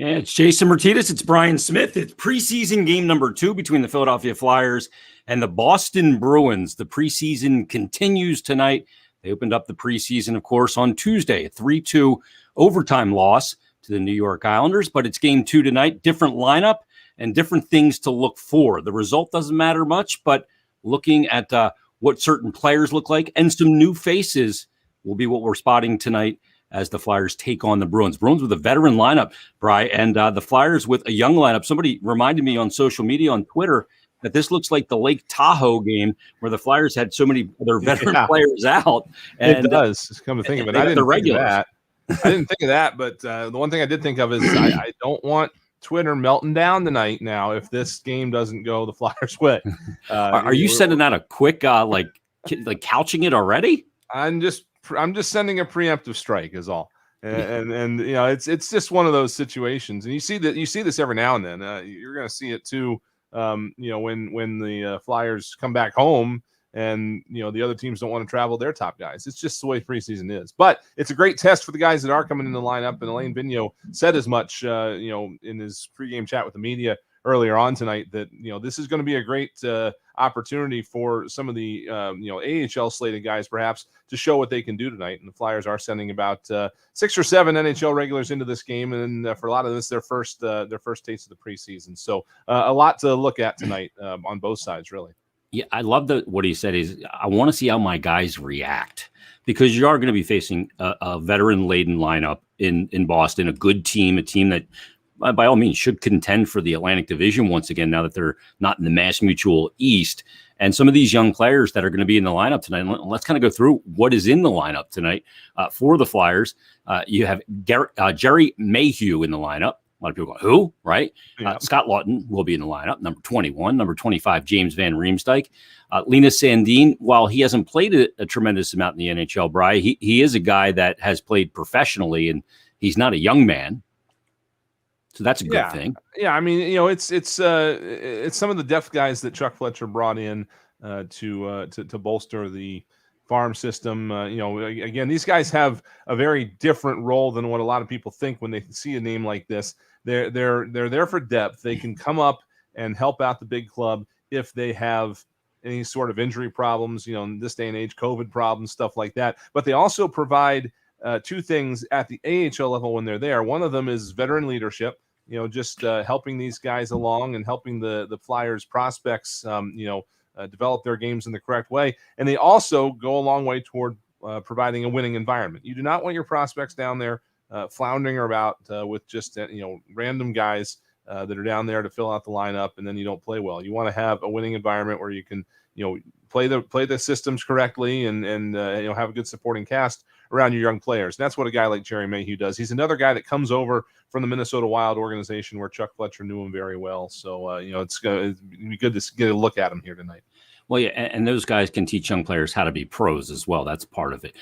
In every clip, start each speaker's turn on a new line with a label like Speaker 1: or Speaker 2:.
Speaker 1: Yeah, it's Jason Martinez. It's Brian Smith. It's preseason game number 2 between the Philadelphia Flyers and the Boston Bruins. The preseason continues tonight. They opened up the preseason, of course, on Tuesday, a 3-2 overtime loss to the New York Islanders. But it's game 2 tonight, different lineup and different things to look for. The result doesn't matter much, but looking at what certain players look like and some new faces will be what we're spotting tonight as the Flyers take on the Bruins. Bruins with a veteran lineup, Bri, and the Flyers with a young lineup. Somebody reminded me on social media, on Twitter, that this looks like the Lake Tahoe game where the Flyers had so many of their veteran players out.
Speaker 2: And, it does, come to think of it. I didn't think of that. I didn't think of that, but the one thing I did think of is I don't want Twitter melting down tonight now if this game doesn't go the Flyers' way.
Speaker 1: Are you sending out a quick, like couching it already?
Speaker 2: I'm just sending a preemptive strike is all. And you know, it's just one of those situations. And you see this every now and then. You're going to see it too. You know, when the Flyers come back home and, you know, the other teams don't want to travel their top guys. It's just the way preseason is. But it's a great test for the guys that are coming in the lineup. And Alain Vigneault said as much, you know, in his pregame chat with the media earlier on tonight that, you know, this is going to be a great opportunity for some of the, you know, AHL slated guys perhaps to show what they can do tonight. And the Flyers are sending about 6 or 7 NHL regulars into this game. And for a lot of this, their first taste of the preseason. So a lot to look at tonight on both sides, really.
Speaker 1: Yeah, I love what he said is I want to see how my guys react, because you are going to be facing a veteran-laden lineup in Boston, a good team, a team that by all means should contend for the Atlantic Division once again now that they're not in the Mass Mutual East. And some of these young players that are going to be in the lineup tonight, let's kind of go through what is in the lineup tonight for the Flyers. You have Jerry Mayhew in the lineup. A lot of people go, who? Right? Yeah. Scott Lawton will be in the lineup, number 21. Number 25, James Van Riemsdyk. Linus Sandin, while he hasn't played a tremendous amount in the NHL, Bri, he is a guy that has played professionally, and he's not a young man. So that's a good thing.
Speaker 2: Yeah, I mean, you know, it's some of the depth guys that Chuck Fletcher brought in to bolster the farm system. You know, again, these guys have a very different role than what a lot of people think when they see a name like this. They're there for depth. They can come up and help out the big club if they have any sort of injury problems, you know, in this day and age, COVID problems, stuff like that. But they also provide two things at the AHL level when they're there. One of them is veteran leadership, you know, just helping these guys along and helping the Flyers prospects, you know, develop their games in the correct way. And they also go a long way toward providing a winning environment. You do not want your prospects down there floundering about with just, you know, random guys that are down there to fill out the lineup, and then you don't play well. You want to have a winning environment where you can, you know, play the systems correctly and you know, have a good supporting cast around your young players. And that's what a guy like Jerry Mayhew does. He's another guy that comes over from the Minnesota Wild organization where Chuck Fletcher knew him very well. So, you know, it'd be good to get a look at him here tonight.
Speaker 1: Well, yeah, and those guys can teach young players how to be pros as well. That's part of it.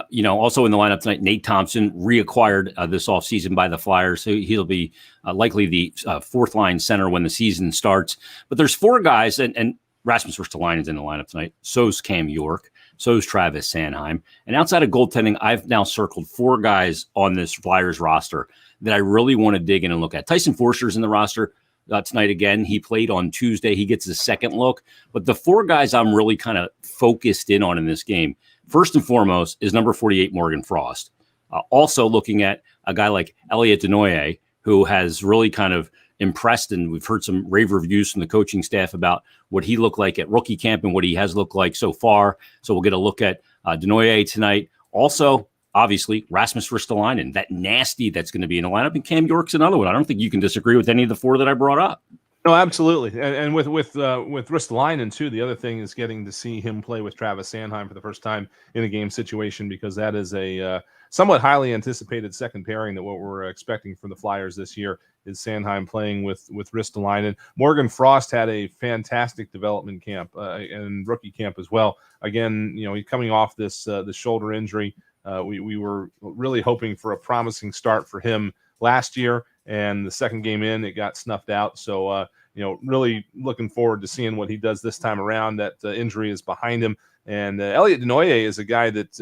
Speaker 1: You know, also in the lineup tonight, Nate Thompson, reacquired this offseason by the Flyers. So he'll be likely the fourth-line center when the season starts. But there's 4 guys, and Rasmus Ristolainen's in the lineup tonight. So's Cam York. So's Travis Sanheim. And outside of goaltending, I've now circled 4 guys on this Flyers roster that I really want to dig in and look at. Tyson Forster's in the roster tonight again. He played on Tuesday. He gets his second look. But the 4 guys I'm really kind of focused in on in this game, first and foremost, is number 48, Morgan Frost. Also looking at a guy like Elliot Denoyer, who has really kind of impressed, and we've heard some rave reviews from the coaching staff about what he looked like at rookie camp and what he has looked like so far. So we'll get a look at Denoyer tonight. Also, obviously, Rasmus Ristolainen, that nasty that's going to be in the lineup, and Cam York's another one. I don't think you can disagree with any of the 4 that I brought up.
Speaker 2: No, absolutely. And with Ristolainen too, the other thing is getting to see him play with Travis Sanheim for the first time in a game situation, because that is a somewhat highly anticipated second pairing that what we're expecting from the Flyers this year is Sanheim playing with Ristolainen. Morgan Frost had a fantastic development camp and rookie camp as well. Again, you know, he's coming off this shoulder injury. We were really hoping for a promising start for him last year, and the second game in, it got snuffed out. So, you know, really looking forward to seeing what he does this time around. That injury is behind him. And Elliot Denoye is a guy that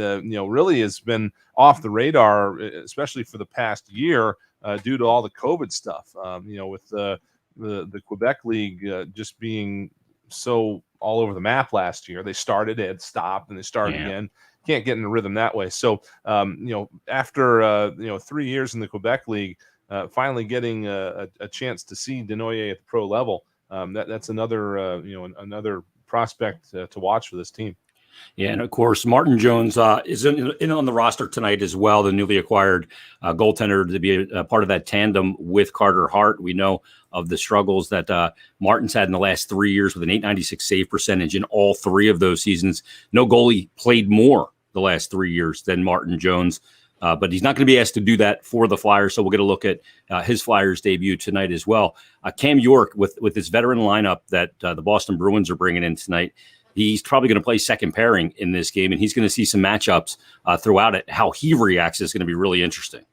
Speaker 2: really has been off the radar, especially for the past year due to all the COVID stuff. With the Quebec League just being so all over the map last year. They started, it had stopped, and they started again. Can't get in the rhythm that way. So after 3 years in the Quebec League, finally getting a chance to see Denoye at the pro level, that's another another prospect to watch for this team.
Speaker 1: Yeah, and of course, Martin Jones is in on the roster tonight as well, the newly acquired goaltender, to be a part of that tandem with Carter Hart. We know of the struggles that Martin's had in the last 3 years with an .896 save percentage in all 3 of those seasons. No goalie played more the last 3 years than Martin Jones, but he's not going to be asked to do that for the Flyers, so we'll get a look at his Flyers debut tonight as well. Cam York, with this veteran lineup that the Boston Bruins are bringing in tonight, he's probably going to play second pairing in this game, and he's going to see some matchups throughout it. How he reacts is going to be really interesting.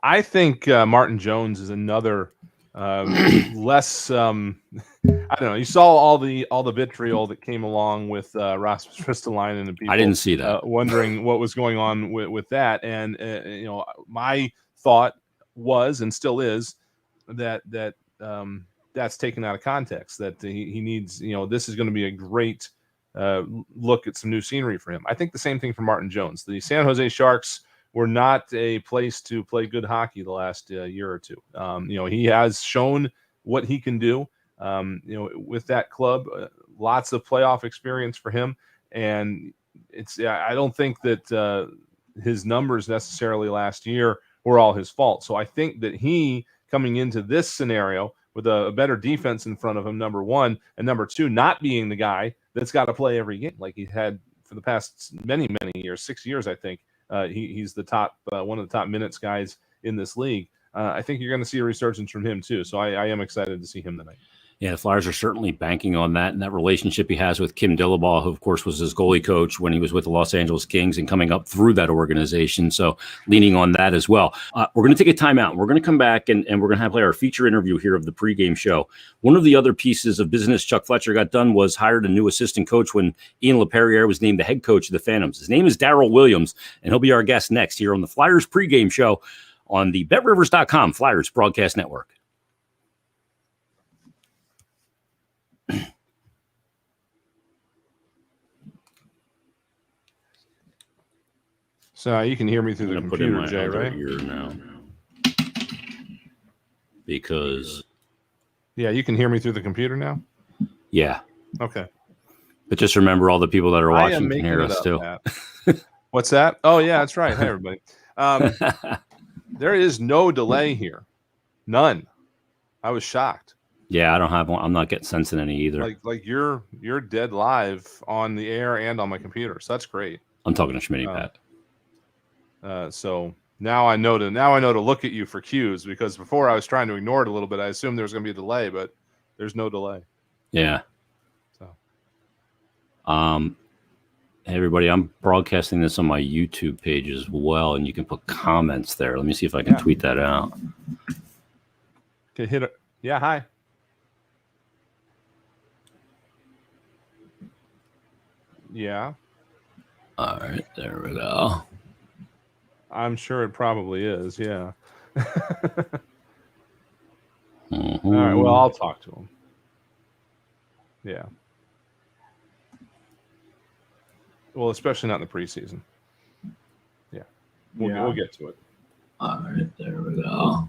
Speaker 2: I think Martin Jones is another less. I don't know. You saw all the vitriol that came along with Rasmus Ristolainen and people.
Speaker 1: I didn't see that.
Speaker 2: Wondering what was going on with that, and my thought was and still is that that's taken out of context. That he needs. This is going to be a great look at some new scenery for him. I think the same thing for Martin Jones. The San Jose Sharks were not a place to play good hockey the last year or two. He has shown what he can do. With that club, lots of playoff experience for him, and I don't think that his numbers necessarily last year were all his fault. So I think that he coming into this scenario with a better defense in front of him, number one, and number two, not being the guy that's got to play every game like he had for the past many years, 6 years, I think. He's the top one of the top minutes guys in this league. I think you're going to see a resurgence from him too. So I am excited to see him tonight.
Speaker 1: Yeah, the Flyers are certainly banking on that and that relationship he has with Kim Dillabaugh, who, of course, was his goalie coach when he was with the Los Angeles Kings and coming up through that organization. So leaning on that as well. We're going to take a timeout. We're going to come back and we're going to play our feature interview here of the pregame show. One of the other pieces of business Chuck Fletcher got done was hired a new assistant coach when Ian LaPerriere was named the head coach of the Phantoms. His name is Daryl Williams, and he'll be our guest next here on the Flyers pregame show on the BetRivers.com Flyers broadcast network.
Speaker 2: So you can hear me through the computer, Jay, right?
Speaker 1: Ear now. Because.
Speaker 2: Yeah, you can hear me through the computer now?
Speaker 1: Yeah.
Speaker 2: Okay.
Speaker 1: But just remember, all the people that are watching can hear us too.
Speaker 2: What's that? Oh, yeah, that's right. Hey, everybody. There is no delay here. None. I was shocked.
Speaker 1: Yeah, I don't have one. I'm not getting sensing any either.
Speaker 2: Like you're dead live on the air and on my computer. So that's great.
Speaker 1: I'm talking to Schmitty, Pat.
Speaker 2: So now I know to look at you for cues, because before I was trying to ignore it a little bit. I assumed there was going to be a delay, but there's no delay.
Speaker 1: Yeah.
Speaker 2: So,
Speaker 1: hey everybody, I'm broadcasting this on my YouTube page as well, and you can put comments there. Let me see if I can tweet that out.
Speaker 2: Okay, hit it. Yeah, hi. Yeah.
Speaker 1: All right, there we go.
Speaker 2: I'm sure it probably is, yeah.
Speaker 1: Mm-hmm.
Speaker 2: All right, well, I'll talk to him. Yeah. Well, especially not in the preseason. Yeah. We'll get to it.
Speaker 1: All right, there we go.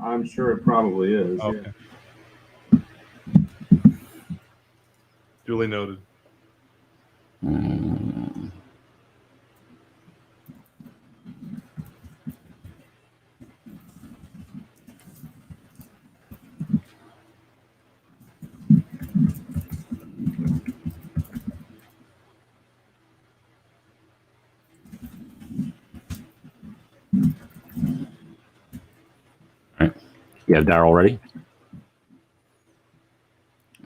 Speaker 2: I'm sure it probably is. Okay. Yeah. Duly noted.
Speaker 1: All right. You have Daryl ready?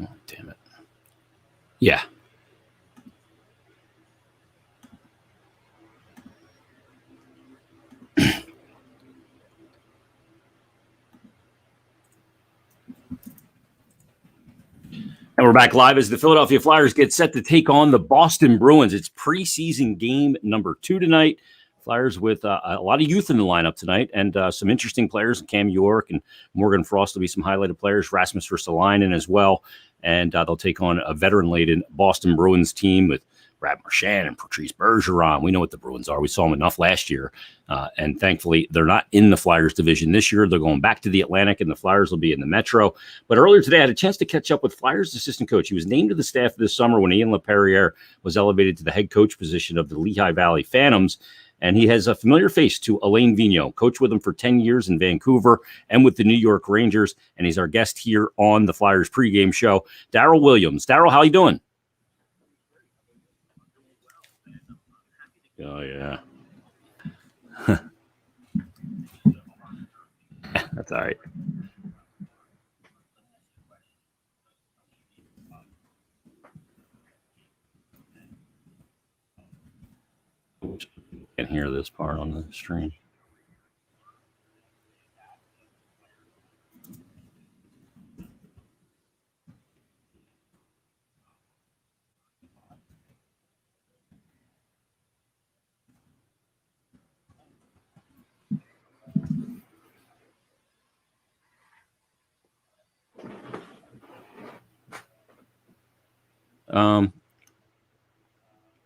Speaker 1: Oh, damn it. Yeah. And we're back live as the Philadelphia Flyers get set to take on the Boston Bruins. It's preseason game number 2 tonight. Flyers with a lot of youth in the lineup tonight and some interesting players. Cam York and Morgan Frost will be some highlighted players. Rasmus Ristolainen as well. And they'll take on a veteran-laden Boston Bruins team with Brad Marchand and Patrice Bergeron. We know what the Bruins are. We saw them enough last year. And thankfully, they're not in the Flyers division this year. They're going back to the Atlantic, and the Flyers will be in the Metro. But earlier today, I had a chance to catch up with Flyers assistant coach. He was named to the staff this summer when Ian LaPerriere was elevated to the head coach position of the Lehigh Valley Phantoms. And he has a familiar face to Alain Vigneault, coached with him for 10 years in Vancouver and with the New York Rangers. And he's our guest here on the Flyers pregame show. Daryl Williams. Daryl, how you doing? Oh, yeah. That's all right. I can hear this part on the stream.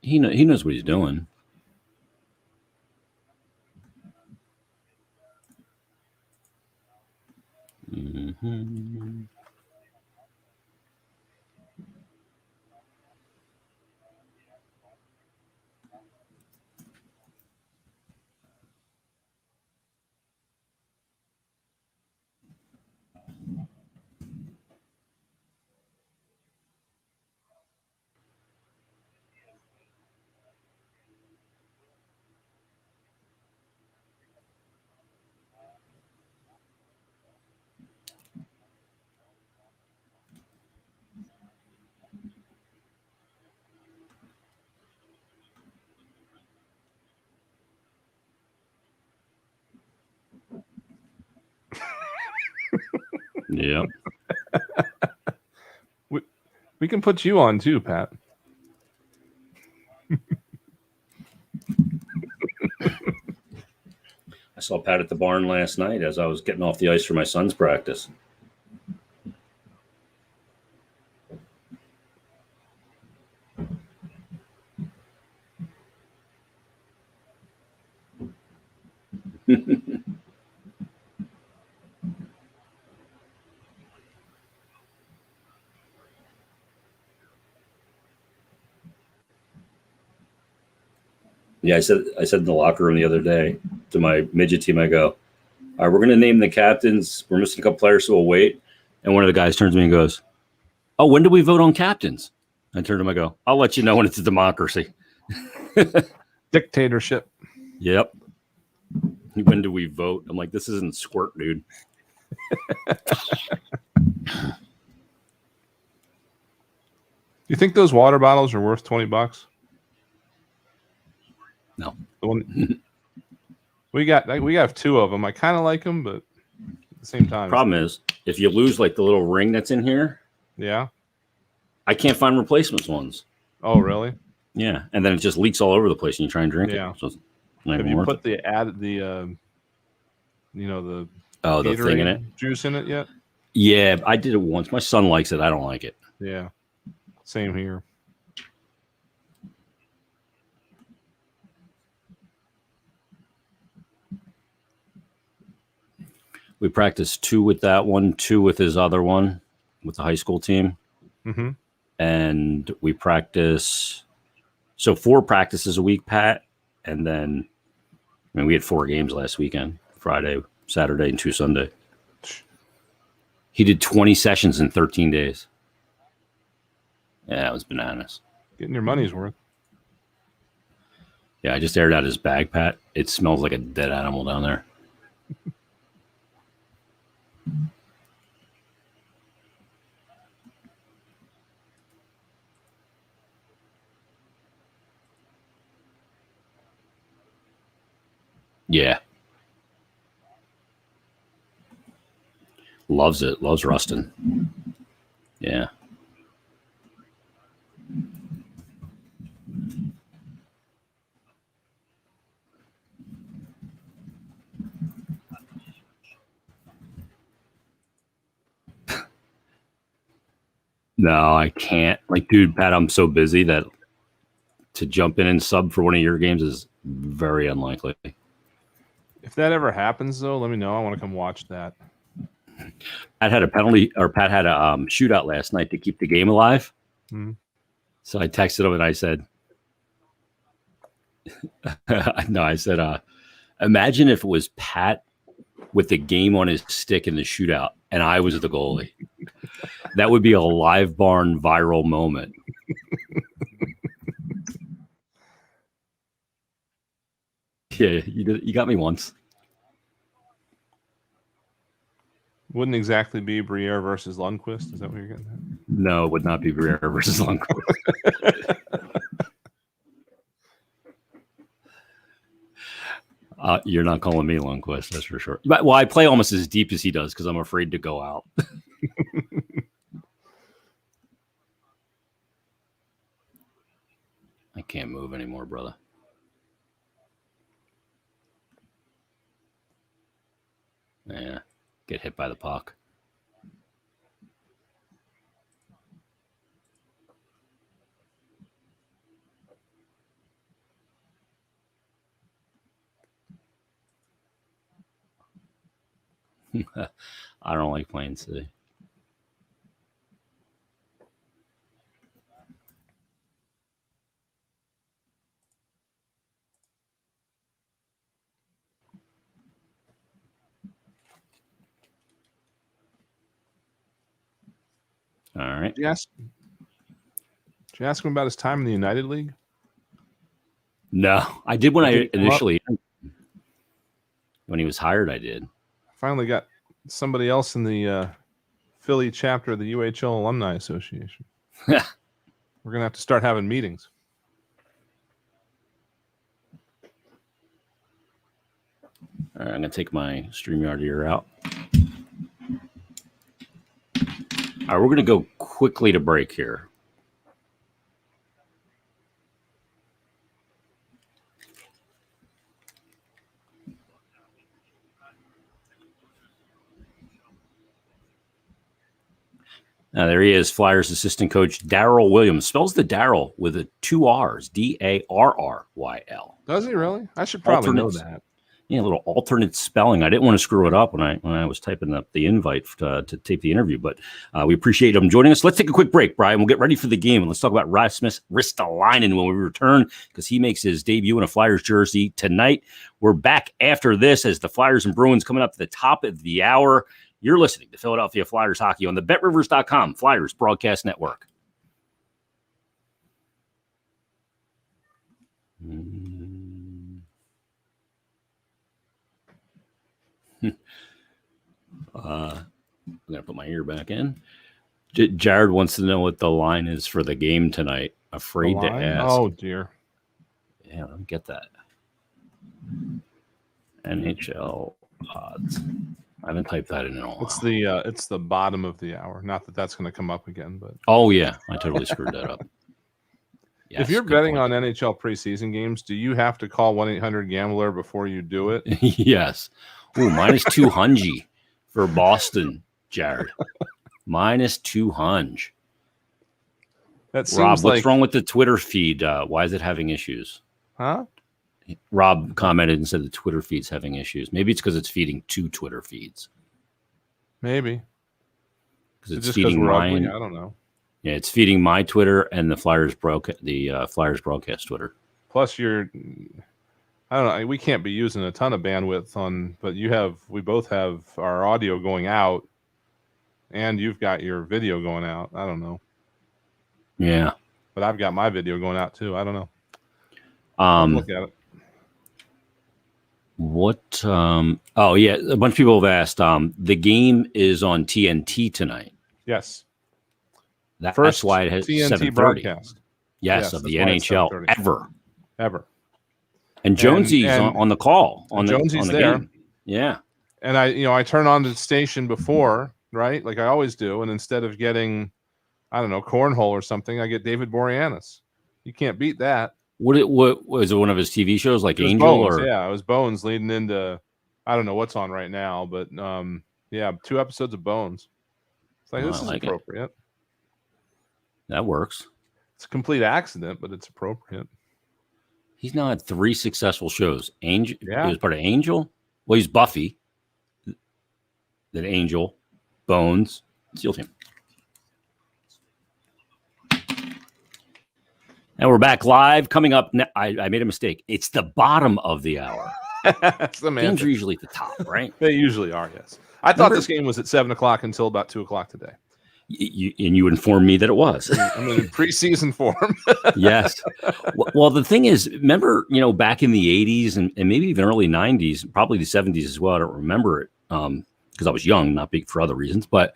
Speaker 1: He knows what he's doing. Mm-hmm. Yep.
Speaker 2: We can put you on too, Pat.
Speaker 1: I saw Pat at the barn last night as I was getting off the ice for my son's practice. Yeah, I said in the locker room the other day to my midget team, I go, all right, we're going to name the captains. We're missing a couple players, so we'll wait. And one of the guys turns to me and goes, oh, when do we vote on captains? I turn to him, I go, I'll let you know when it's a democracy.
Speaker 2: Dictatorship. Yep.
Speaker 1: When do we vote? I'm like, this isn't squirt, dude.
Speaker 2: You think those water bottles are worth $20?
Speaker 1: No.
Speaker 2: The one we have 2 of them. I kind of like them, but at the same time,
Speaker 1: problem is if you lose like the little ring that's in here,
Speaker 2: yeah,
Speaker 1: I can't find replacements ones.
Speaker 2: Oh, really?
Speaker 1: Yeah, and then it just leaks all over the place, and you try and drink
Speaker 2: it.
Speaker 1: So
Speaker 2: have you put the
Speaker 1: thing in it,
Speaker 2: juice in it yet?
Speaker 1: Yeah, I did it once. My son likes it. I don't like it.
Speaker 2: Yeah, same here.
Speaker 1: We practiced 2 with that one, 2 with his other one, with the high school team.
Speaker 2: Mm-hmm.
Speaker 1: And we practice, 4 practices a week, Pat. And then, we had 4 games last weekend, Friday, Saturday, and 2 Sunday. He did 20 sessions in 13 days. Yeah, it was bananas.
Speaker 2: Getting your money's worth.
Speaker 1: Yeah, I just aired out his bag, Pat. It smells like a dead animal down there. Yeah. Loves it. Loves Rustin. Yeah. No, I can't. Like, dude, Pat, I'm so busy that to jump in and sub for one of your games is very unlikely.
Speaker 2: If that ever happens, though, let me know. I want to come watch that.
Speaker 1: Pat had a shootout last night to keep the game alive.
Speaker 2: Mm-hmm.
Speaker 1: So I texted him and I said, imagine if it was Pat with the game on his stick in the shootout and I was the goalie. That would be a live barn viral moment. Yeah, you got me once.
Speaker 2: Wouldn't exactly be Briere versus Lundqvist. Is that what you're getting at?
Speaker 1: No, it would not be Briere versus Lundqvist. You're not calling me Lundqvist, that's for sure. But, well, I play almost as deep as he does because I'm afraid to go out. I can't move anymore, brother. Yeah, get hit by the puck. I don't like playing city. All right.
Speaker 2: Did you ask him about his time in the United League?
Speaker 1: No, I did when when he was hired, I did.
Speaker 2: Finally got somebody else in the Philly chapter of the UHL Alumni Association. We're going to have to start having meetings.
Speaker 1: All right, I'm going to take my StreamYard ear out. All right, we're going to go quickly to break here. There he is, Flyers assistant coach Daryl Williams. Spells the Daryl with a 2 R's, Darryl.
Speaker 2: Does he really? I should probably know that.
Speaker 1: Yeah, a little alternate spelling. I didn't want to screw it up when I was typing up the invite to tape the interview, but we appreciate him joining us. Let's take a quick break, Brian. We'll get ready for the game, and let's talk about Rasmus Ristolainen when we return because he makes his debut in a Flyers jersey tonight. We're back after this as the Flyers and Bruins coming up to the top of the hour. You're listening to Philadelphia Flyers Hockey on the BetRivers.com Flyers Broadcast Network. I'm going to put my ear back in. Jared wants to know what the line is for the game tonight. Afraid to ask.
Speaker 2: Oh, dear.
Speaker 1: Yeah, let me get that. NHL odds. I haven't typed that in a while.
Speaker 2: It's the bottom of the hour. Not that that's going to come up again, but
Speaker 1: oh yeah, I totally screwed that up.
Speaker 2: Yes, if you're betting on NHL preseason games, do you have to call 1-800-GAMBLER before you do it?
Speaker 1: Yes. Ooh, -200 for Boston, Jared. -200.
Speaker 2: That seems
Speaker 1: Rob, what's wrong with the Twitter feed? Why is it having issues?
Speaker 2: Huh?
Speaker 1: Rob commented and said the Twitter feed's having issues. Maybe it's because it's feeding 2 Twitter feeds.
Speaker 2: Maybe.
Speaker 1: Because it's feeding mine.
Speaker 2: Ugly? I don't know.
Speaker 1: Yeah, it's feeding my Twitter and the Flyers broadcast Twitter.
Speaker 2: Plus, I don't know. We can't be using a ton of bandwidth but we both have our audio going out, and you've got your video going out. I don't know.
Speaker 1: Yeah,
Speaker 2: but I've got my video going out too. I don't know. Look at it.
Speaker 1: What? Oh yeah, a bunch of people have asked. The game is on TNT tonight.
Speaker 2: Yes.
Speaker 1: That's why it has
Speaker 2: TNT broadcast.
Speaker 1: Yes, of the NHL
Speaker 2: ever.
Speaker 1: And Jonesy's on the call.
Speaker 2: Jonesy's there.
Speaker 1: Game. Yeah.
Speaker 2: And I turn on the station before, right? Like I always do. And instead of getting, I don't know, cornhole or something, I get David Boreanaz. You can't beat that.
Speaker 1: What was it? One of his TV shows, like Angel,
Speaker 2: Bones,
Speaker 1: or
Speaker 2: yeah, it was Bones leading into. I don't know what's on right now, but 2 episodes of Bones. It's like this is appropriate.
Speaker 1: That works.
Speaker 2: It's a complete accident, but it's appropriate.
Speaker 1: He's now had 3 successful shows. Angel,
Speaker 2: Yeah.
Speaker 1: He was part of Angel. Well, he's Buffy. Then Angel, Bones, SEAL Team. And we're back live. Coming up, I made a mistake. It's the bottom of the hour.
Speaker 2: That's the man.
Speaker 1: Games are usually at the top, right?
Speaker 2: They usually are, yes. I thought this game was at 7 o'clock until about 2 o'clock today.
Speaker 1: You informed me that it was.
Speaker 2: I'm in preseason form.
Speaker 1: Yes. Well, the thing is, remember, back in the 80s and maybe even early 90s, probably the 70s as well. I don't remember it because I was young, not big for other reasons. But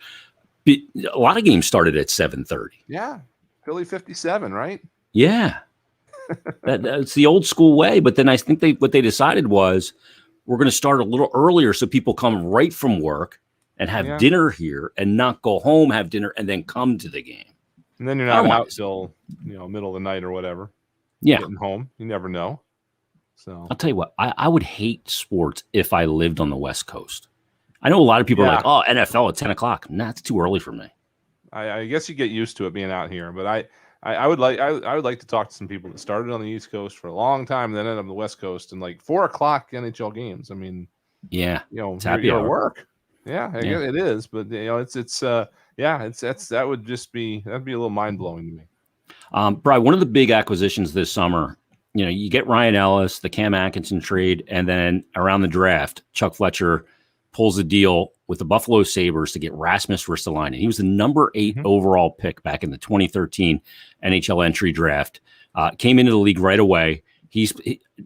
Speaker 1: a lot of games started at 7:30.
Speaker 2: Yeah. Philly 57, right?
Speaker 1: Yeah. That's the old school way. But then I think what they decided was we're going to start a little earlier so people come right from work and have dinner here and not go home, have dinner, and then come to the game.
Speaker 2: And then you're not out till middle of the night or whatever.
Speaker 1: Yeah.
Speaker 2: Getting home. You never know. So
Speaker 1: I'll tell you what, I would hate sports if I lived on the West Coast. I know a lot of people are like, oh, NFL at 10 o'clock. Nah, it's too early for me.
Speaker 2: I guess you get used to it being out here, but I would like to talk to some people that started on the East Coast for a long time and then ended up on the West Coast and like 4 o'clock NHL games. I mean,
Speaker 1: yeah,
Speaker 2: it's happy hour. Work. Yeah, I guess it is, but that would just be a little mind blowing to me.
Speaker 1: Brian, one of the big acquisitions this summer, you get Ryan Ellis, the Cam Atkinson trade, and then around the draft, Chuck Fletcher pulls a deal with the Buffalo Sabres to get Rasmus Ristolainen. He was the number 8 overall pick back in the 2013 NHL entry draft. Came into the league right away. He's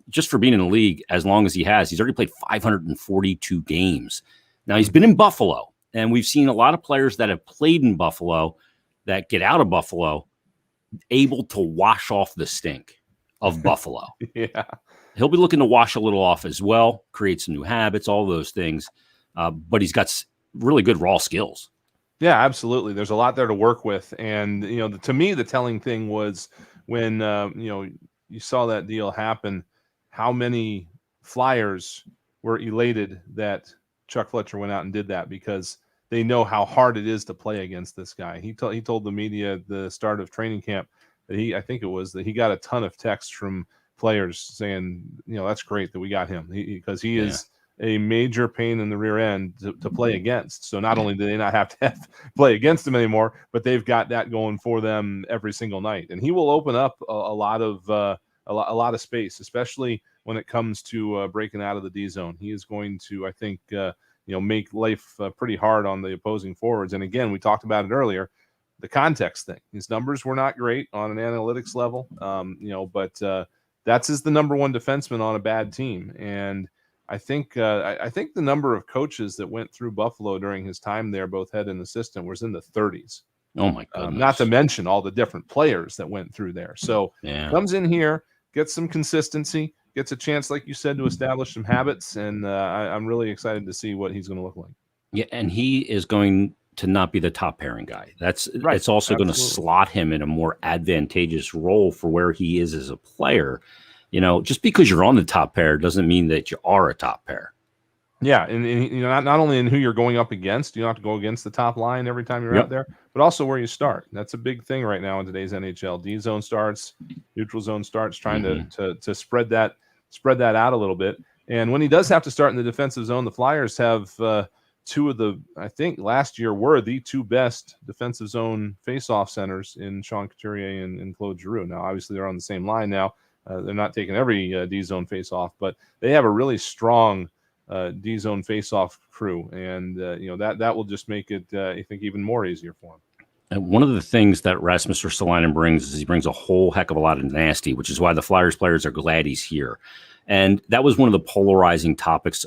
Speaker 1: just for being in the league as long as he has, he's already played 542 games. Now, he's been in Buffalo, and we've seen a lot of players that have played in Buffalo that get out of Buffalo able to wash off the stink of Buffalo.
Speaker 2: Yeah.
Speaker 1: He'll be looking to wash a little off as well, create some new habits, all those things. But he's got really good raw skills.
Speaker 2: Yeah, absolutely. There's a lot there to work with. And, to me, the telling thing was when, you saw that deal happen, how many Flyers were elated that Chuck Fletcher went out and did that because they know how hard it is to play against this guy. He told the media at the start of training camp that he got a ton of texts from players saying, that's great that we got him because he is a major pain in the rear end to play against. So not only do they not have to play against him anymore, but they've got that going for them every single night. And he will open up a lot of space, especially when it comes to breaking out of the D zone. He is going to, I think, make life pretty hard on the opposing forwards. And again, we talked about it earlier, the context thing. His numbers were not great on an analytics level, but that's the number one defenseman on a bad team. And I think the number of coaches that went through Buffalo during his time there, both head and assistant, was in the 30s.
Speaker 1: Oh my goodness!
Speaker 2: Not to mention all the different players that went through there. So comes in here, gets some consistency, gets a chance, like you said, to establish some habits, and I'm really excited to see what he's going to look like.
Speaker 1: Yeah, and he is going to not be the top pairing guy. It's also going to slot him in a more advantageous role for where he is as a player. Just because you're on the top pair doesn't mean that you are a top pair.
Speaker 2: Yeah, and not only in who you're going up against, you don't have to go against the top line every time you're out there, but also where you start. That's a big thing right now in today's NHL. D zone starts, neutral zone starts, trying to spread that out a little bit. And when he does have to start in the defensive zone, the Flyers have two of the, I think last year were the 2 best defensive zone face-off centers in Sean Couturier and Claude Giroux. Now, obviously, they're on the same line now. They're not taking every D zone face-off, but they have a really strong D zone face-off crew, and that will just make it, I think, even more easier for him.
Speaker 1: And one of the things that Rasmus Ristolainen brings is he brings a whole heck of a lot of nasty, which is why the Flyers players are glad he's here. And that was one of the polarizing topics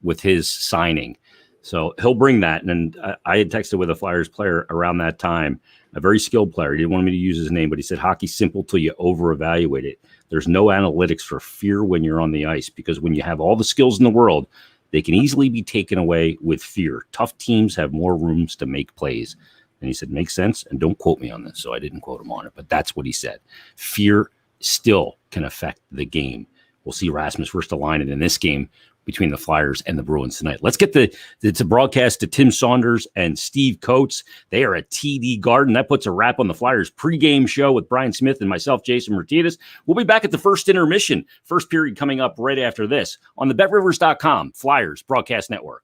Speaker 1: with his signing. So he'll bring that. And I had texted with a Flyers player around that time, a very skilled player. He didn't want me to use his name, but he said, hockey's simple till you over-evaluate it. There's no analytics for fear when you're on the ice, because when you have all the skills in the world, they can easily be taken away with fear. Tough teams have more rooms to make plays. And he said, makes sense. And don't quote me on this. So I didn't quote him on it, but that's what he said. Fear still can affect the game. We'll see Rasmus Ristolainen in this game between the Flyers and the Bruins tonight. Let's get the broadcast to Tim Saunders and Steve Coates. They are at TD Garden. That puts a wrap on the Flyers pregame show with Brian Smith and myself, Jason Martinez. We'll be back at the first intermission. First period coming up right after this on the BetRivers.com Flyers Broadcast Network.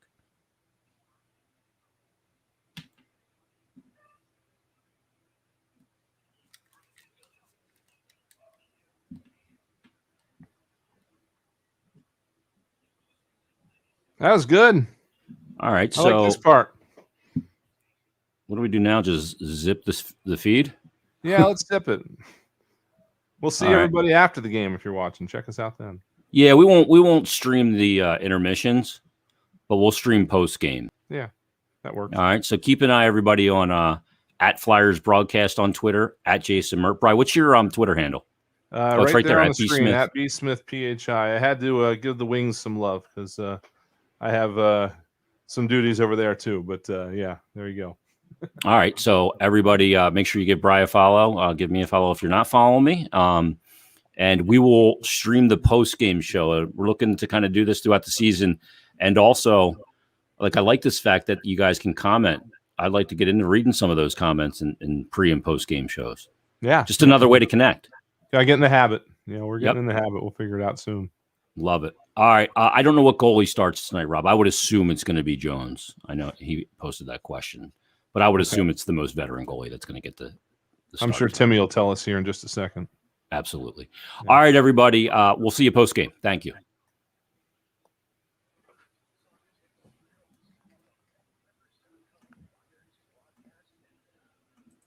Speaker 2: That was good.
Speaker 1: All right,
Speaker 2: I like this part.
Speaker 1: What do we do now? Just zip the feed?
Speaker 2: Yeah, let's zip it. We'll see
Speaker 1: All right.
Speaker 2: everybody after the game if you're watching. Check us out then.
Speaker 1: Yeah, we won't stream the intermissions, but we'll stream post game.
Speaker 2: Yeah, that works.
Speaker 1: All right, so keep an eye, everybody, on at Flyers Broadcast on Twitter, at Jason Mert. Brian, what's your Twitter handle?
Speaker 2: It's
Speaker 1: right there
Speaker 2: on
Speaker 1: at
Speaker 2: the
Speaker 1: B.
Speaker 2: screen
Speaker 1: Smith.
Speaker 2: at B Smith PHI. I had to give the Wings some love because I have some duties over there too. But yeah, there you go.
Speaker 1: All right, so everybody, make sure you give Brian a follow. Give me a follow if you're not following me. And we will stream the post game show. We're looking to kind of do this throughout the season, and also, I like this fact that you guys can comment. I'd like to get into reading some of those comments in pre and post game shows.
Speaker 2: Yeah,
Speaker 1: just another way to connect.
Speaker 2: Gotta get in the habit. We're getting in the habit. We'll figure it out soon.
Speaker 1: Love it. All right. I don't know what goalie starts tonight, Rob. I would assume it's going to be Jones. I know he posted that question, but I would assume it's the most veteran goalie that's going to get the
Speaker 2: I'm sure Timmy will tell us here in just a second.
Speaker 1: Absolutely. Yeah. All right, everybody. We'll see you post game. Thank you.